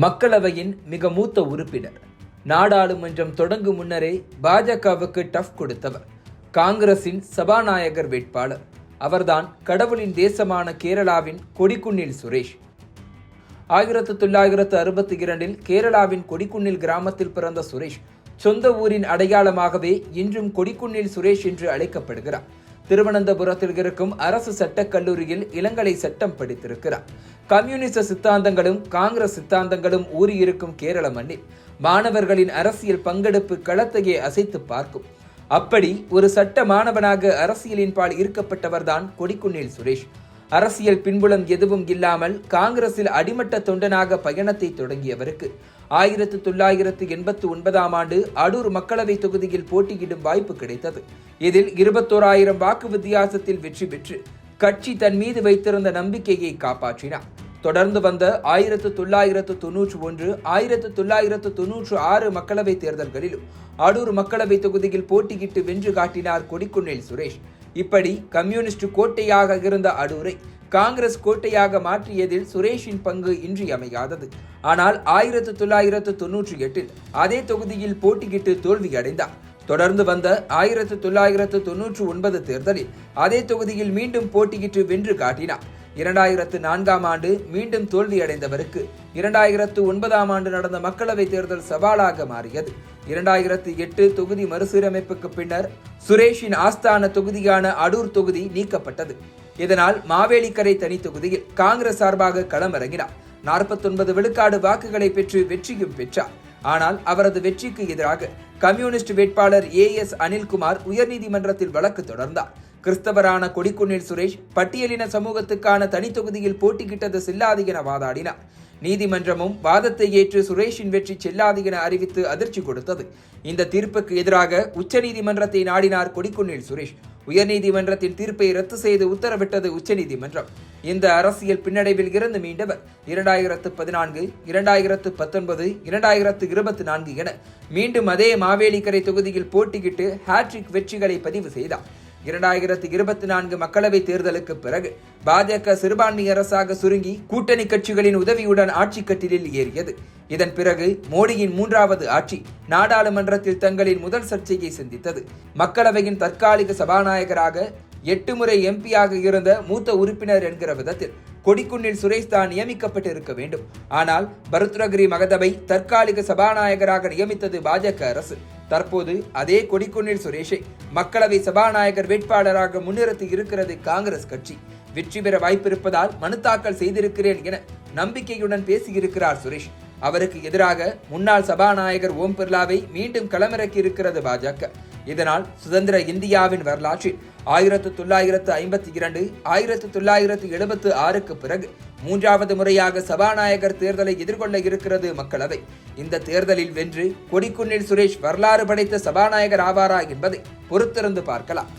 மக்களவையின் மிக மூத்த உறுப்பினர், நாடாளுமன்றம் தொடங்கும் முன்னரே பாஜகவுக்கு டஃப் கொடுத்தவர், காங்கிரசின் சபாநாயகர் வேட்பாளர். அவர்தான் கடவுளின் தேசமான கேரளாவின் கொடிக்குன்னில் சுரேஷ். 1962 கேரளாவின் கொடிக்குன்னில் கிராமத்தில் பிறந்த சுரேஷ் சொந்த ஊரின் அடையாளமாகவே இன்றும் கொடிக்குன்னில் சுரேஷ் என்று அழைக்கப்படுகிறார். திருவனந்தபுரத்தில் இருக்கும் அரசு சட்டக் கல்லூரியில் இளங்கலை சட்டம் படித்திருக்கிறார். கம்யூனிச சித்தாந்தங்களும் காங்கிரஸ் சித்தாந்தங்களும் ஊறியிருக்கும் கேரள மண்ணில் மாணவர்களின் அரசியல் பங்கெடுப்பு களத்தையே அசைத்து பார்க்கும். அப்படி ஒரு சட்ட மாணவனாக அரசியலின் பால் ஈர்க்கப்பட்டவர்தான் கொடிக்குன்னில் சுரேஷ். அரசியல் பின்புலம் எதுவும் இல்லாமல் காங்கிரஸில் அடிமட்ட தொண்டனாக பயணத்தை தொடங்கியவருக்கு 1989 அடூர் மக்களவை தொகுதியில் போட்டியிடும் வாய்ப்பு கிடைத்தது. இதில் 21,000 வாக்கு வித்தியாசத்தில் வெற்றி பெற்று கட்சி தன் மீது வைத்திருந்த நம்பிக்கையை காப்பாற்றினார். தொடர்ந்து வந்த 1991, 1996 மக்களவை தேர்தல்களிலும் அடூர் மக்களவை தொகுதியில் போட்டியிட்டு வென்று காட்டினார் கொடிக்குன்னில் சுரேஷ். இப்படி கம்யூனிஸ்ட் கோட்டையாக இருந்த அடூரை காங்கிரஸ் கோட்டையாக மாற்றியதில் சுரேஷின் பங்கு இன்றியமையாதது. ஆனால் 1998 அதே தொகுதியில் போட்டியிட்டு தோல்வியடைந்தார். தொடர்ந்து வந்த 1999 தேர்தலில் அதே தொகுதியில் மீண்டும் போட்டியிட்டு வென்று காட்டினார். 2004 மீண்டும் தோல்வியடைந்தவருக்கு 2009 நடந்த மக்களவை தேர்தல் சவாலாக மாறியது. 2008 தொகுதி மறுசீரமைப்புக்கு பின்னர் சுரேஷின் ஆஸ்தான தொகுதியான அடூர் தொகுதி நீக்கப்பட்டது. இதனால் மாவேலிக்கரை தனி தொகுதியில் காங்கிரஸ் சார்பாக களமிறங்கினார். 49 விழுக்காடு வாக்குகளை பெற்று வெற்றியும் பெற்றார். ஆனால் அவரது வெற்றிக்கு எதிராக கம்யூனிஸ்ட் வேட்பாளர் AS அனில்குமார் உயர்நீதிமன்றத்தில் வழக்கு தொடர்ந்தார். கிறிஸ்தவரான கொடிக்குன்னில் சுரேஷ் பட்டியலின சமூகத்துக்கான தனி தொகுதியில் போட்டியிட்டது செல்லாது என வாதாடினார். நீதிமன்றமும் வாதத்தை ஏற்று சுரேஷின் வெற்றி செல்லாது என அறிவித்து அதிர்ச்சி கொடுத்தது. இந்த தீர்ப்புக்கு எதிராக உச்சநீதிமன்றத்தை நாடினார் கொடிக்குன்னில் சுரேஷ். உயர்நீதிமன்றத்தின் தீர்ப்பை ரத்து செய்து உத்தரவிட்டது உச்சநீதிமன்றம். இந்த அரசியல் பின்னடைவில் இருந்து மீண்டவர் 2014, 2019, 2024 என மீண்டும் அதே மாவேலிக்கரை தொகுதியில் போட்டியிட்டு ஹாட்ரிக் வெற்றிகளை பதிவு செய்தார். 2024 மக்களவை தேர்தலுக்கு பிறகு பாஜக சிறுபான்மை அரசாக சுருங்கி கூட்டணி கட்சிகளின் உதவியுடன் ஆட்சி கட்டிலில் ஏறியது. இதன் பிறகு மோடியின் 3வது ஆட்சி நாடாளுமன்றத்தில் தங்களின் முதல் சர்ச்சையை சந்தித்தது. மக்களவையின் தற்காலிக சபாநாயகராக 8 முறை MP-யாக இருந்த மூத்த உறுப்பினர் என்கிற விதத்தில் கொடிக்குன்னில் சுரேஷ் தான் நியமிக்கப்பட்டிருக்க வேண்டும். ஆனால் பருத்ரகிரி மகதவை தற்காலிக சபாநாயகராக நியமித்தது பாஜக அரசு. தற்போது அதே கொடிக்குன்னில் சுரேஷை மக்களவை சபாநாயகர் வேட்பாளராக முன்னிறுத்தி இருக்கிறது காங்கிரஸ் கட்சி. வெற்றி பெற வாய்ப்பிருப்பதால் மனு தாக்கல் செய்திருக்கிறேன் என நம்பிக்கையுடன் பேசியிருக்கிறார் சுரேஷ். அவருக்கு எதிராக முன்னாள் சபாநாயகர் ஓம் பிர்லாவை மீண்டும் களமிறக்கி இருக்கிறது பாஜக. இதனால் சுதந்திர இந்தியாவின் வரலாற்றில் 1952, 1976 பிறகு 3வது முறையாக சபாநாயகர் தேர்தலை எதிர்கொள்ள இருக்கிறது மக்களவை. இந்த தேர்தலில் வென்று கொடிக்குன்னில் சுரேஷ் வரலாறு படைத்த சபாநாயகர் ஆவாரா என்பதை பொறுத்திருந்து பார்க்கலாம்.